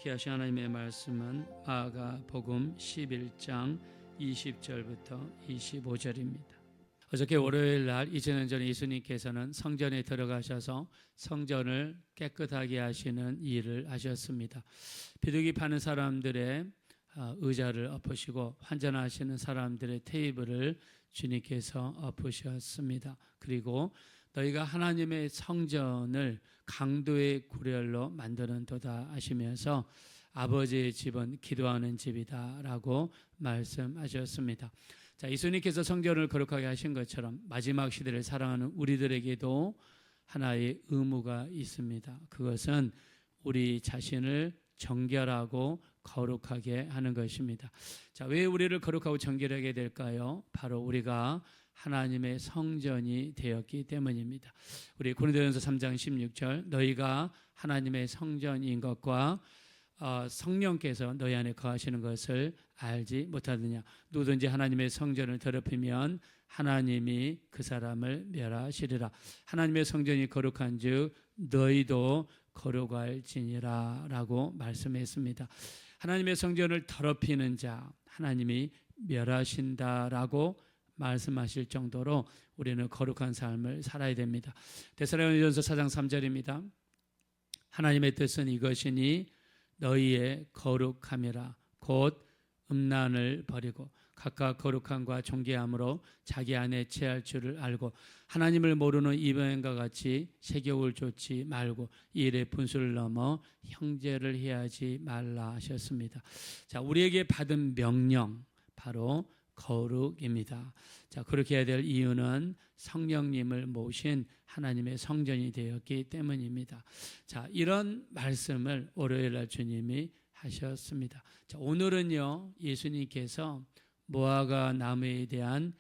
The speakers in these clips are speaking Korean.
읽게 하신 하나님의 말씀은 마가복음 11장 20절부터 25절입니다. 어저께 월요일 날 2000년 전 예수님께서는 성전에 들어가셔서 성전을 깨끗하게 하시는 일을 하셨습니다. 비둘기 파는 사람들의 의자를 엎으시고 환전하시는 사람들의 테이블을 주님께서 엎으셨습니다. 그리고 너희가 하나님의 성전을 강도의 구렬로 만드는도다 하시면서 아버지의 집은 기도하는 집이다 라고 말씀하셨습니다. 자, 예수님께서 성전을 거룩하게 하신 것처럼 마지막 시대를 사랑하는 우리들에게도 하나의 의무가 있습니다. 그것은 우리 자신을 정결하고 거룩하게 하는 것입니다. 자, 왜 우리를 거룩하고 정결하게 될까요? 바로 우리가 하나님의 성전이 되었기 때문입니다. 우리 고린도전서 3장 16절 너희가 하나님의 성전인 것과 성령께서 너희 안에 거하시는 것을 알지 못하느냐. 누구든지 하나님의 성전을 더럽히면 하나님이 그 사람을 멸하시리라. 하나님의 성전이 거룩한 즉 너희도 거룩할지니라 라고 말씀했습니다. 하나님의 성전을 더럽히는 자 하나님이 멸하신다라고 말씀하실 정도로 우리는 거룩한 삶을 살아야 됩니다. 데살로니가전서 4장 3절입니다. 하나님의 뜻은 이것이니 너희의 거룩함이라. 곧 음란을 버리고 각각 거룩함과 존귀함으로 자기 안에 체할 줄을 알고 하나님을 모르는 이방인과 같이 세욕을 좇지 말고 이 일의 분수를 넘어 형제를 해하지 말라 하셨습니다. 자, 우리에게 받은 명령 바로 거룩입니다. 자, 그렇게 해야 될 이유는 성령님을 모신 하나님의 성전이 되었기 때문입니다. 자, 이런 말씀을 월요일 날 주님이 하셨습니다. 자, 오늘은요, 예수님께서 무화과 나무에 대한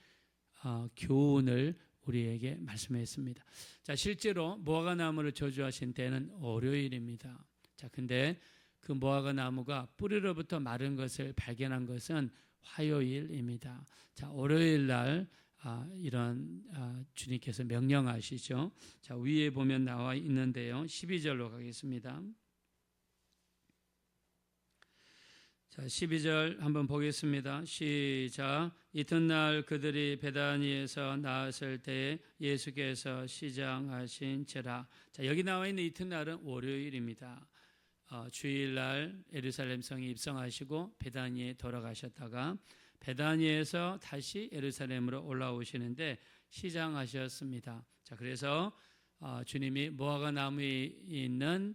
교훈을 우리에게 말씀했습니다. 자, 실제로 무화과 나무를 저주하신 때는 월요일입니다. 자, 근데 그 무화과 나무가 뿌리로부터 마른 것을 발견한 것은 화요일입니다. 자, 월요일 날 이런 주님께서 명령하시죠. 자, 위에 보면 나와 있는데요. 12절로 가겠습니다. 자, 12절 한번 보겠습니다. 시작. 이튿날 그들이 베다니에서 나왔을 때에 예수께서 시장하신지라. 자, 여기 나와 있는 이튿날은 월요일입니다. 주일날 예루살렘 성에 입성하시고 베다니에 돌아가셨다가 베다니에서 다시 예루살렘으로 올라오시는데 시장하셨습니다. 자, 그래서 주님이 무화과 나무에 있는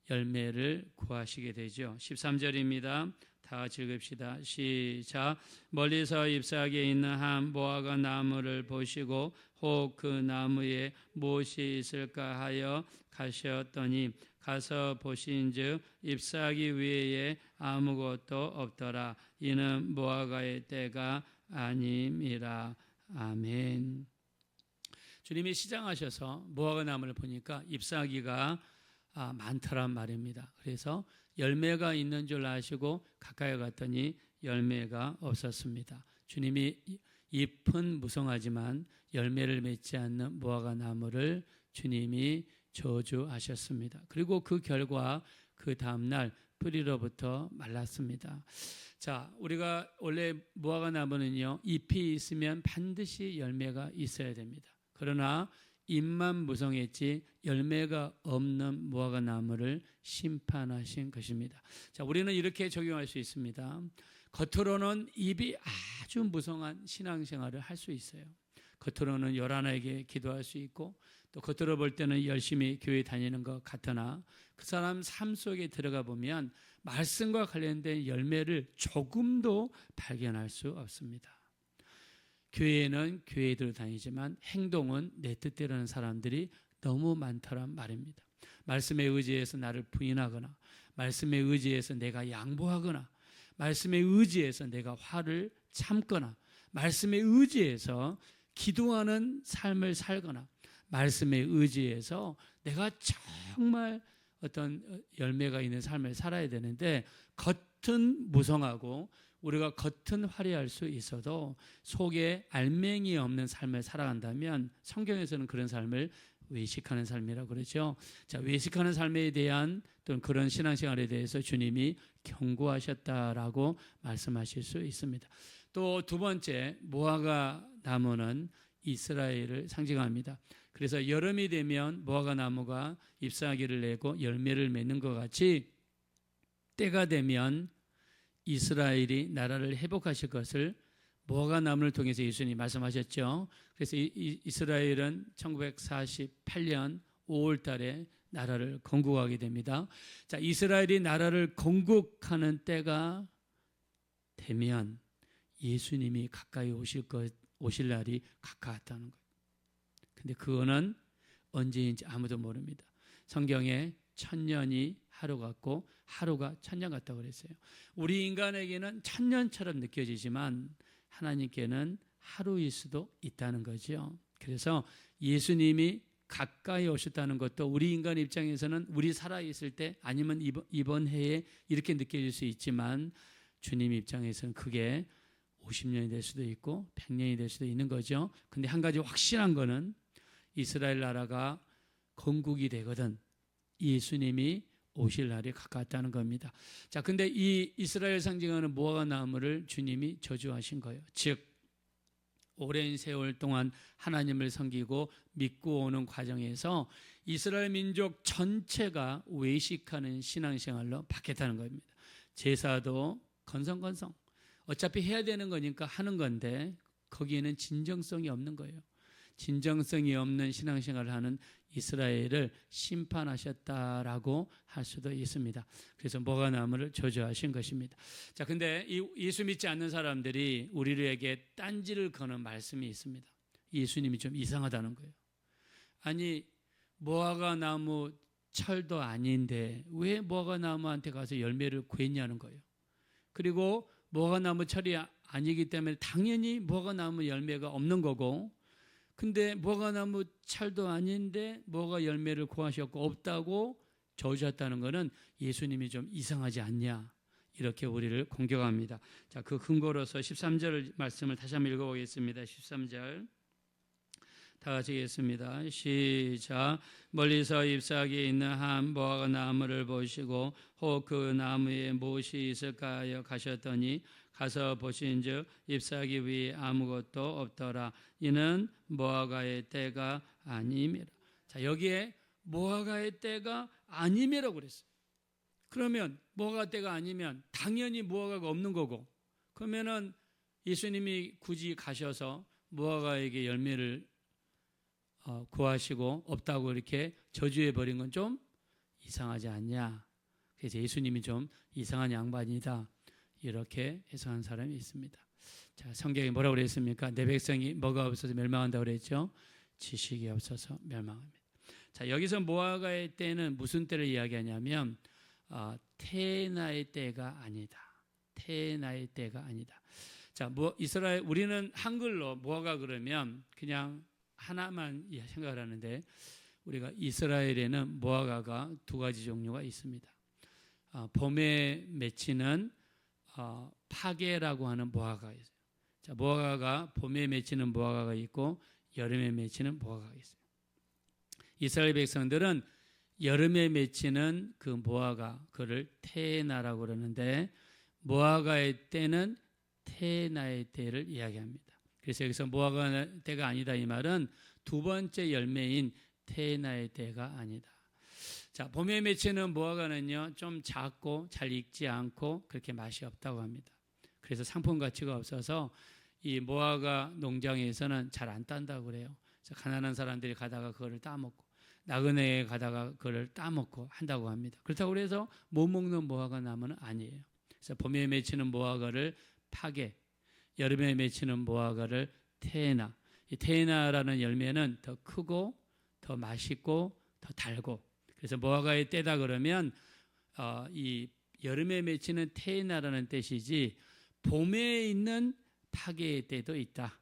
열매를 구하시게 되죠. 13절입니다. 다 같이 읽읍시다. 시작. 멀리서 잎사귀에 있는 한 무화과 나무를 보시고 혹 그 나무에 무엇이 있을까 하여 가셨더니 가서 보신즉 잎사귀 위에 아무것도 없더라. 이는 무화과의 때가 아님이라. 아멘. 주님이 시장하셔서 무화과 나무를 보니까 잎사귀가 많더란 말입니다. 그래서 열매가 있는 줄 아시고 가까이 갔더니 열매가 없었습니다. 주님이 잎은 무성하지만 열매를 맺지 않는 무화과 나무를 주님이 저주하셨습니다. 그리고 그 결과 그 다음날 뿌리로부터 말랐습니다. 자, 우리가 원래 무화과 나무는요, 잎이 있으면 반드시 열매가 있어야 됩니다. 그러나 잎만 무성했지 열매가 없는 무화과 나무를 심판하신 것입니다. 자, 우리는 이렇게 적용할 수 있습니다. 겉으로는 잎이 아주 무성한 신앙생활을 할 수 있어요. 겉으로는 요란하게 기도할 수 있고 또 겉으로 볼 때는 열심히 교회 다니는 것 같으나 그 사람 삶 속에 들어가 보면 말씀과 관련된 열매를 조금도 발견할 수 없습니다. 교회에는 교회대로 다니지만 행동은 내 뜻대로 하는 사람들이 너무 많다란 말입니다. 말씀에 의지해서 나를 부인하거나 말씀에 의지해서 내가 양보하거나 말씀에 의지해서 내가 화를 참거나 말씀에 의지해서 기도하는 삶을 살거나 말씀에 의지해서 내가 정말 어떤 열매가 있는 삶을 살아야 되는데 겉은 무성하고 우리가 겉은 화려할 수 있어도 속에 알맹이 없는 삶을 살아간다면 성경에서는 그런 삶을 외식하는 삶이라고 그러죠. 자, 외식하는 삶에 대한 또는 그런 신앙생활에 대해서 주님이 경고하셨다라고 말씀하실 수 있습니다. 또 두 번째, 무화과 나무는 이스라엘을 상징합니다. 그래서 여름이 되면 무화과 나무가 잎사귀를 내고 열매를 맺는 것 같이 때가 되면 이스라엘이 나라를 회복하실 것을 무화과 나무를 통해서 예수님이 말씀하셨죠. 그래서 이스라엘은 1948년 5월 달에 나라를 건국하게 됩니다. 자, 이스라엘이 나라를 건국하는 때가 되면 예수님이 가까이 오실 날이 가까웠다는 거예요. 근데 그거는 언제인지 아무도 모릅니다. 성경에 1000년이 하루 같고 하루가 1000년 같다고 그랬어요. 우리 인간에게는 1000년처럼 느껴지지만 하나님께는 하루일 수도 있다는 거죠. 그래서 예수님이 가까이 오셨다는 것도 우리 인간 입장에서는 우리 살아있을 때 아니면 이번 해에 이렇게 느껴질 수 있지만 주님 입장에서는 그게 50년이 될 수도 있고 100년이 될 수도 있는 거죠. 근데 한 가지 확실한 거는 이스라엘 나라가 건국이 되거든 예수님이 오실 날이 가까웠다는 겁니다. 자, 근데 이 이스라엘 상징하는 무화과 나무를 주님이 저주하신 거예요. 즉 오랜 세월 동안 하나님을 섬기고 믿고 오는 과정에서 이스라엘 민족 전체가 외식하는 신앙생활로 바뀌었다는 겁니다. 제사도 건성건성 어차피 해야 되는 거니까 하는 건데 거기에는 진정성이 없는 거예요. 진정성이 없는 신앙생활을 하는 이스라엘을 심판하셨다라고 할 수도 있습니다. 그래서 무화과 나무를 저주하신 것입니다. 자, 근데 이 예수 믿지 않는 사람들이 우리에게 딴지를 거는 말씀이 있습니다. 예수님이 좀 이상하다는 거예요. 아니, 무화과 나무 철도 아닌데 왜 무화과 나무한테 가서 열매를 구했냐는 거예요. 그리고 무화과 나무 철이 아니기 때문에 당연히 무화과 나무 열매가 없는 거고, 근데 무화과 나무 철도 아닌데 무화과 열매를 구하셨고 없다고 저주했다는 것은 예수님이 좀 이상하지 않냐, 이렇게 우리를 공격합니다. 자, 그 근거로서 13절 말씀을 다시 한번 읽어보겠습니다. 13절 다 같이 읽겠습니다. 시작. 멀리서 잎사귀에 있는 한 무화과 나무를 보시고 혹 그 나무에 무엇이 있을까 하여 가셨더니 가서 보신즉 잎사귀 위에 아무것도 없더라. 이는 무화과의 때가 아님이라. 자, 여기에 무화과의 때가 아님이라고 그랬어요. 그러면 무화과 때가 아니면 당연히 무화과가 없는 거고, 그러면은 예수님이 굳이 가셔서 무화과에게 열매를 구하시고 없다고 이렇게 저주해 버린 건 좀 이상하지 않냐. 그래서 예수님이 좀 이상한 양반이다, 이렇게 해석한 사람이 있습니다. 자, 성경에 뭐라고 그랬습니까? 내 백성이 뭐가 없어서 멸망한다고 그랬죠? 지식이 없어서 멸망합니다. 자, 여기서 무화과의 때는 무슨 때를 이야기하냐면 태나의 때가 아니다. 태나의 때가 아니다. 자, 이스라엘, 우리는 한글로 무화과 그러면 그냥 하나만 생각을 하는데 우리가 이스라엘에는 무화과가 두 가지 종류가 있습니다. 봄에 맺히는 파게라고 하는 무화과가 있어요. 자, 무화과가 봄에 맺히는 무화과가 있고 여름에 맺히는 무화과가 있어요. 이스라엘 백성들은 여름에 맺히는 그 무화과, 그를 테나라고 그러는데 무화과의 때는 테나의 때를 이야기합니다. 그래서 여기서 무화과 때가 아니다, 이 말은 두 번째 열매인 테나의 때가 아니다. 자, 봄에 맺히는 무화과는요 좀 작고 잘 익지 않고 그렇게 맛이 없다고 합니다. 그래서 상품 가치가 없어서 이 무화과 농장에서는 잘 안 딴다고 그래요. 그래서 가난한 사람들이 가다가 그거를 따먹고 나그네에 가다가 그거를 따먹고 한다고 합니다. 그렇다고 해서 못 먹는 무화과 나무는 아니에요. 그래서 봄에 맺히는 무화과를 파게, 여름에 맺히는 무화과를 테나. 이 테나라는 열매는 더 크고 더 맛있고 더 달고, 그래서 무화과의 때다 그러면 이 여름에 맺히는 테나라는 뜻이지 봄에 있는 파게의 때도 있다.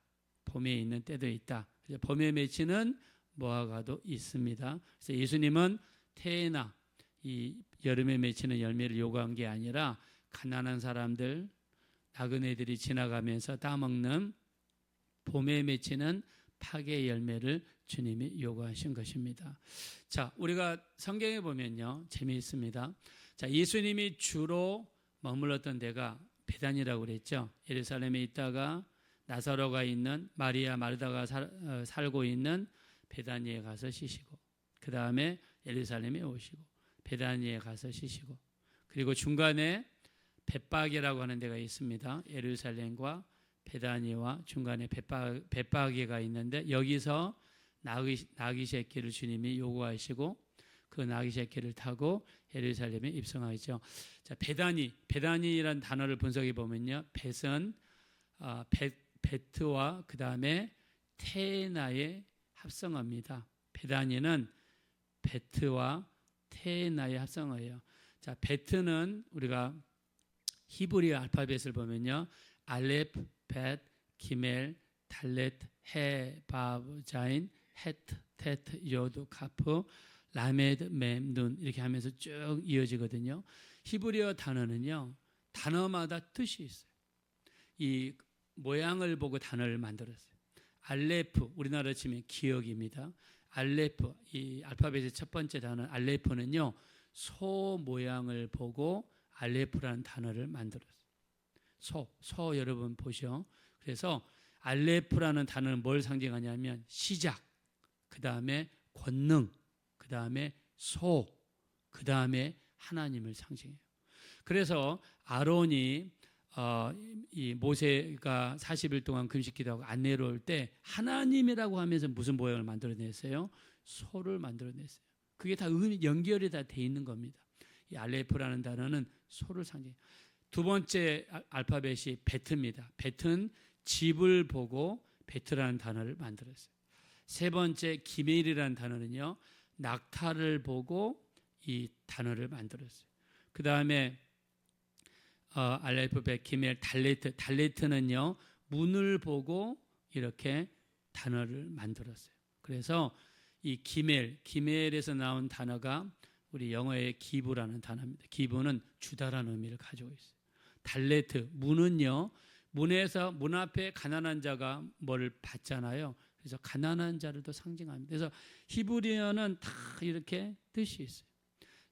봄에 있는 때도 있다. 그래서 봄에 맺히는 무화과도 있습니다. 그래서 예수님은 테나, 이 여름에 맺히는 열매를 요구한 게 아니라 가난한 사람들, 나그네들이 지나가면서 따먹는 봄에 맺히는 파게 열매를 주님이 요구하신 것입니다. 자, 우리가 성경에 보면요, 재미있습니다. 자, 예수님이 주로 머물렀던 데가 베단이라고 그랬죠. 예루살렘에 있다가 나사로가 있는 마리아 마르다가 살고 있는 베다니에 가서 쉬시고, 그 다음에 예루살렘에 오시고, 베다니에 가서 쉬시고, 그리고 중간에 벳바게라고 하는 데가 있습니다. 예루살렘과 베다니와 중간에 벳바게가 있는데, 여기서 나귀 새끼를 주님이 요구하시고 그 나귀 새끼를 타고 예루살렘에 입성하죠. 자, 베다니라는 단어를 분석해 보면요, 벳은 베트와 그 다음에 테나의 합성어입니다. 베다니는 베트와 테나의 합성어예요. 자, 베트는 우리가 히브리 알파벳을 보면요, 알렙, 벳, 기멜, 달렛, 해, 바브, 자인, 헤트, 테트, 요드, 카프, 라메드, mem눈 이렇게 하면서 쭉 이어지거든요. 히브리어 단어는요, 단어마다 뜻이 있어요. 이 모양을 보고 단어를 만들었어요. 알레프, 우리나라 치면 기억입니다. 알레프, 이 알파벳의 첫 번째 단어 알레프는요, 소 모양을 보고 알레프라는 단어를 만들었어요. 소 여러분 보시오. 그래서 알레프라는 단어는 뭘 상징하냐면 시작, 그 다음에 권능, 그 다음에 그 다음에 하나님을 상징해요. 그래서 아론이 이 모세가 40일 동안 금식 기도하고 안 내려올 때 하나님이라고 하면서 무슨 모양을 만들어냈어요? 소를 만들어냈어요. 그게 다 연결이 다 돼 있는 겁니다. 이 알레프라는 단어는 소를 상징해요. 두 번째 알파벳이 베트입니다. 베트는 집을 보고 베트라는 단어를 만들었어요. 세 번째 기멜이라는 단어는요, 낙타를 보고 이 단어를 만들었어요. 그 다음에 알레프벳, 기멜, 달레트는요, 문을 보고 이렇게 단어를 만들었어요. 그래서 이 기멜에서 나온 단어가 우리 영어의 기브라는 단어입니다. 기브는 주다라는 의미를 가지고 있어요. 달레트, 문은요, 문에서 문 앞에 가난한 자가 뭘 받잖아요. 그래서 가난한 자를 또 상징합니다. 그래서 히브리어는 다 이렇게 뜻이 있어요.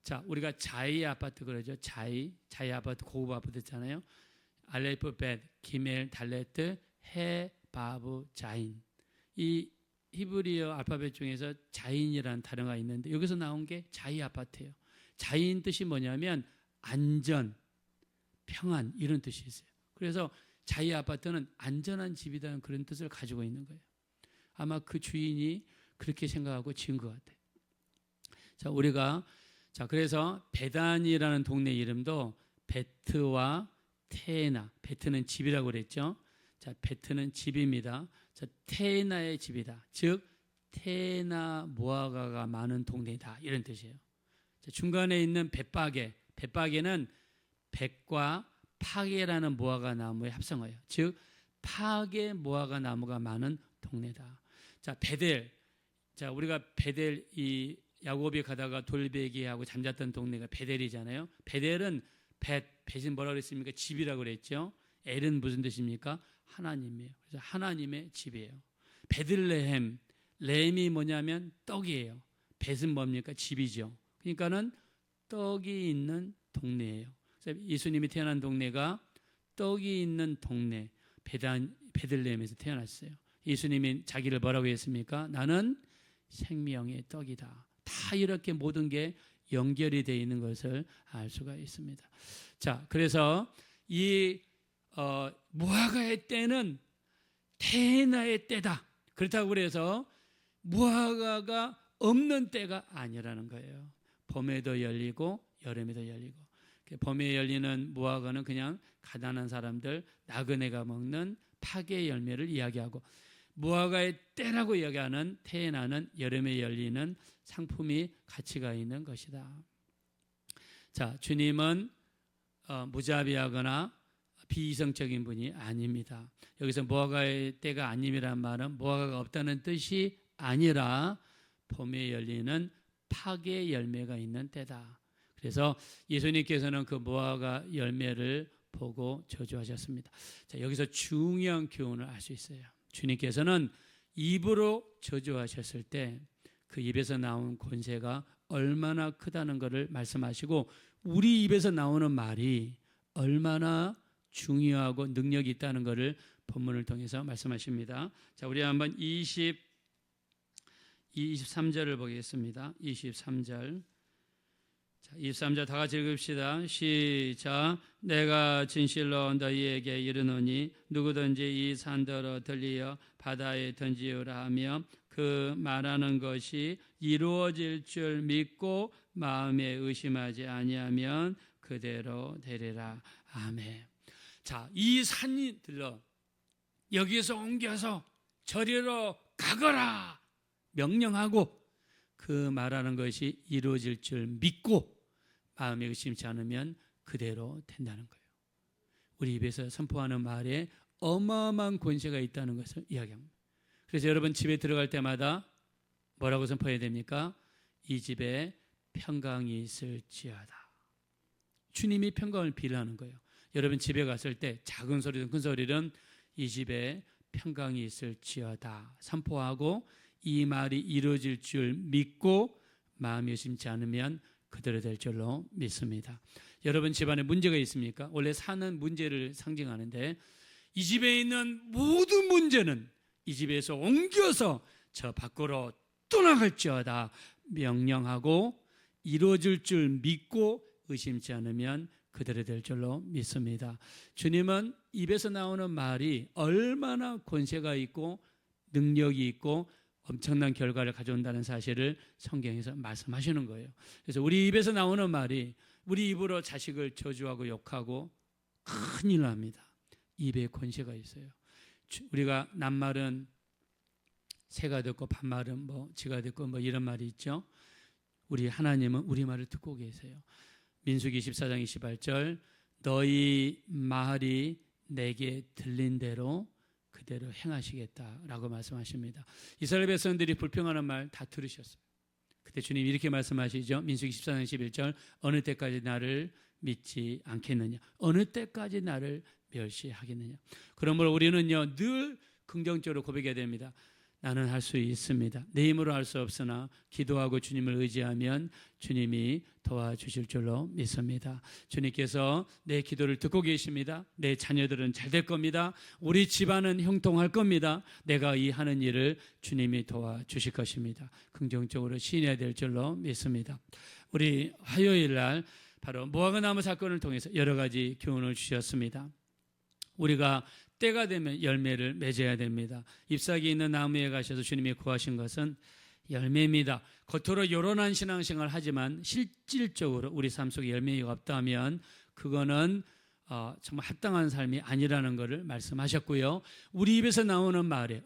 자, 우리가 자이 아파트 그러죠. 자이 아파트, 고급 아파트 있잖아요. 알레프벳, 기멜, 달레트, 해, 바브, 자인. 이 히브리어 알파벳 중에서 자인이라는 단어가 있는데 여기서 나온 게 자이 아파트예요. 자인 뜻이 뭐냐면 안전, 평안 이런 뜻이 있어요. 그래서 자이 아파트는 안전한 집이라는 그런 뜻을 가지고 있는 거예요. 아마 그 주인이 그렇게 생각하고 지은 것 같아요. 자, 그래서 베단이라는 동네 이름도 베트와 테나, 베트는 집이라고 그랬죠. 자, 베트는 집입니다. 자, 테나의 집이다. 즉 테나 무화과가 많은 동네다 이런 뜻이에요. 자, 중간에 있는 벳바게는 백과 파게라는 무화과 나무의 합성어예요. 즉 파게 무화과 나무가 많은 동네다. 자, 베델. 자, 우리가 베델 이 야곱이 가다가 돌베개하고 잠잤던 동네가 베델이잖아요. 베델은 벳은 뭐라고 그랬습니까? 집이라고 그랬죠. 엘은 무슨 뜻입니까? 하나님이에요. 그래서 하나님의 집이에요. 베들레헴, 렘이 뭐냐면 떡이에요. 벳은 뭡니까? 집이죠. 그러니까는 떡이 있는 동네예요. 그래서 예수님이 태어난 동네가 떡이 있는 동네, 베들레헴에서 태어났어요. 예수님이 자기를 뭐라고 했습니까? 나는 생명의 떡이다. 다 이렇게 모든 게 연결이 되어 있는 것을 알 수가 있습니다. 자, 그래서 이 무화과의 때는 테나의 때다. 그렇다고 그래서 무화과가 없는 때가 아니라는 거예요. 봄에도 열리고 여름에도 열리고. 봄에 열리는 무화과는 그냥 가난한 사람들, 나그네가 먹는 파게 열매를 이야기하고, 무화과의 때라고 이야기하는 테나는 여름에 열리는 상품이 가치가 있는 것이다. 자, 주님은 무자비하거나 비이성적인 분이 아닙니다. 여기서 무화과의 때가 아님이란 말은 무화과가 없다는 뜻이 아니라 봄에 열리는 파게 열매가 있는 때다. 그래서 예수님께서는 그 무화과 열매를 보고 저주하셨습니다. 자, 여기서 중요한 교훈을 알 수 있어요. 주님께서는 입으로 저주하셨을 때 그 입에서 나온 권세가 얼마나 크다는 것을 말씀하시고 우리 입에서 나오는 말이 얼마나 중요하고 능력이 있다는 것을 본문을 통해서 말씀하십니다. 자, 우리 한번 23절을 보겠습니다. 23절. 자, 23절 다 같이 읽읍시다. 시작. 내가 진실로 너희에게 이르노니 누구든지 이 산더러 들리어 바다에 던지우라 하며 그 말하는 것이 이루어질 줄 믿고 마음에 의심하지 아니하면 그대로 되리라. 아멘. 자, 이 산이 들러 여기에서 옮겨서 저리로 가거라 명령하고 그 말하는 것이 이루어질 줄 믿고 마음에 의심치 않으면 그대로 된다는 거예요. 우리 입에서 선포하는 말에 어마어마한 권세가 있다는 것을 이야기합니다. 그래서 여러분 집에 들어갈 때마다 뭐라고 선포해야 됩니까? 이 집에 평강이 있을지어다. 주님이 평강을 빌라는 거예요. 여러분 집에 갔을 때 작은 소리든 큰 소리든 이 집에 평강이 있을지어다 선포하고 이 말이 이루어질 줄 믿고 마음이 의심치 않으면 그대로 될 줄로 믿습니다. 여러분 집안에 문제가 있습니까? 원래 사는 문제를 상징하는데 이 집에 있는 모든 문제는 이 집에서 옮겨서 저 밖으로 떠나갈지어다 명령하고 이루어질 줄 믿고 의심치 않으면 그대로 될 줄로 믿습니다. 주님은 입에서 나오는 말이 얼마나 권세가 있고 능력이 있고 엄청난 결과를 가져온다는 사실을 성경에서 말씀하시는 거예요. 그래서 우리 입에서 나오는 말이 우리 입으로 자식을 저주하고 욕하고 큰일 납니다. 입에 권세가 있어요. 우리가 낱말은 새가 듣고 반말은 쥐가 듣고 이런 말이 있죠. 우리 하나님은 우리 말을 듣고 계세요. 민수기 14장 28절 너희 말이 내게 들린 대로 그대로 행하시겠다라고 말씀하십니다. 이스라엘 백성들이 불평하는 말 다 들으셨어요. 그때 주님이 이렇게 말씀하시죠. 민수기 14장 11절 어느 때까지 나를 믿지 않겠느냐, 어느 때까지 나를 멸시하겠느냐. 그러므로 우리는요 늘 긍정적으로 고백해야 됩니다. 나는 할 수 있습니다. 내 힘으로 할 수 없으나 기도하고 주님을 의지하면 주님이 도와주실 줄로 믿습니다. 주님께서 내 기도를 듣고 계십니다. 내 자녀들은 잘 될 겁니다. 우리 집안은 형통할 겁니다. 내가 이 하는 일을 주님이 도와주실 것입니다. 긍정적으로 시인해야 될 줄로 믿습니다. 우리 화요일 날 바로 무화과나무 사건을 통해서 여러 가지 교훈을 주셨습니다. 우리가 때가 되면 열매를 맺어야 됩니다. 잎사귀 있는 나무에 가셔서 주님이 구하신 것은 열매입니다. 겉으로 요란한 신앙생활을 하지만 실질적으로 우리 삶 속에 열매가 없다면 그거는 정말 합당한 삶이 아니라는 것을 말씀하셨고요. 우리 입에서 나오는 말에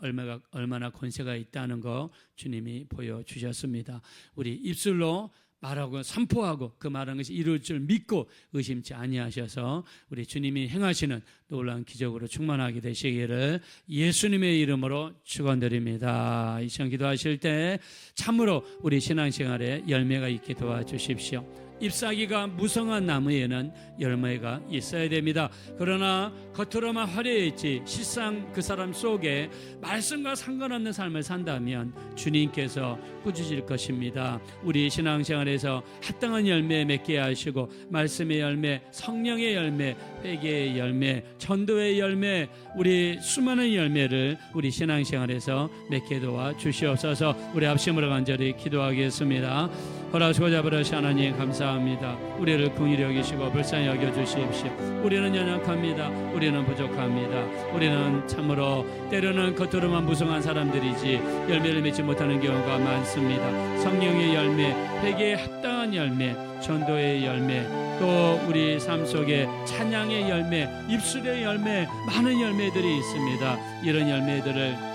얼마나 권세가 있다는 거 주님이 보여주셨습니다. 우리 입술로 말하고 선포하고 그 말하는 것이 이룰 줄 믿고 의심치 아니하셔서 우리 주님이 행하시는 놀라운 기적으로 충만하게 되시기를 예수님의 이름으로 축원드립니다. 이 시간 기도하실 때 참으로 우리 신앙생활에 열매가 있게 도와주십시오. 잎사귀가 무성한 나무에는 열매가 있어야 됩니다. 그러나 겉으로만 화려했지 실상 그 사람 속에 말씀과 상관없는 삶을 산다면 주님께서 꾸짖을 것입니다. 우리 신앙생활에서 합당한 열매 맺게 하시고 말씀의 열매, 성령의 열매, 회개의 열매, 전도의 열매, 우리 수많은 열매를 우리 신앙생활에서 맺게 도와주시옵소서. 우리 합심으로 간절히 기도하겠습니다. 허락하시고 아버지 하나님 감사합니다. 우리를 긍휼히 여기시고 불쌍히 여겨주십시오. 우리는 연약합니다. 우리는 부족합니다. 우리는 참으로 때로는 겉으로만 무성한 사람들이지 열매를 맺지 못하는 경우가 많습니다. 성령의 열매, 회개에 합당한 열매, 전도의 열매, 또 우리 삶 속에 찬양의 열매, 입술의 열매, 많은 열매들이 있습니다. 이런 열매들을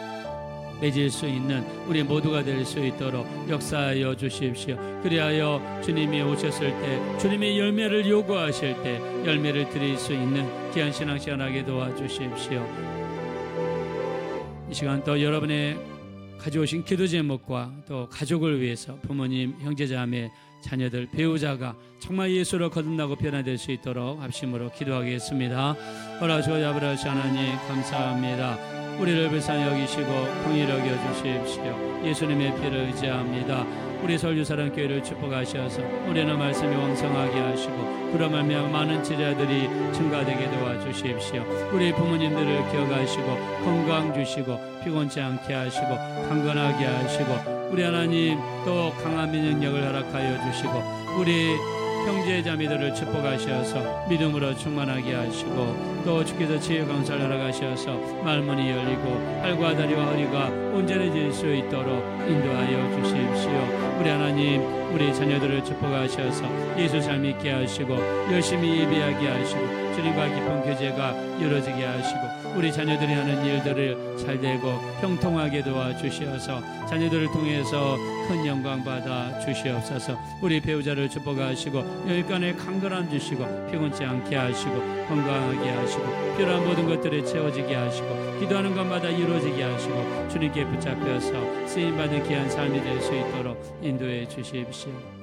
맺을 수 있는 우리 모두가 될 수 있도록 역사하여 주십시오. 그리하여 주님이 오셨을 때 주님의 열매를 요구하실 때 열매를 드릴 수 있는 귀한 신앙시간 하게 도와주십시오. 이 시간 또 여러분의 가져오신 기도 제목과 또 가족을 위해서 부모님, 형제자매, 자녀들, 배우자가 정말 예수로 거듭나고 변화될 수 있도록 합심으로 기도하겠습니다. 허락하시고 아버지 하나님 감사합니다. 우리를 불쌍히 여기시고 긍휼히 여겨 주십시오. 예수님의 피를 의지합니다. 우리 설교사랑교회를 축복하셔서 우리는 말씀이 왕성하게 하시고 그로 말미암아 많은 제자들이 증가되게 도와주십시오. 우리 부모님들을 기억하시고 건강 주시고 피곤치 않게 하시고 강건하게 하시고 우리 하나님 또 강한 면역력을 허락하여 주시고 우리 형제 자매들을 축복하셔서 믿음으로 충만하게 하시고 또 주께서 지혜 강사를 허락하셔서 말문이 열리고 팔과 다리와 허리가 온전해질 수 있도록 인도하여 주십시오. 우리 하나님 우리 자녀들을 축복하셔서 예수 잘 믿게 하시고 열심히 예배하게 하시고 주님과 깊은 교제가 이루어지게 하시고 우리 자녀들이 하는 일들을 잘되고 형통하게 도와주시어서 자녀들을 통해서 큰 영광 받아 주시옵소서. 우리 배우자를 축복하시고 여기까지 강건함 주시고 피곤치 않게 하시고 건강하게 하시고 필요한 모든 것들을 채워지게 하시고 기도하는 것마다 이루어지게 하시고 주님께 붙잡혀서 쓰임받는 귀한 삶이 될 수 있도록 인도해 주십시오.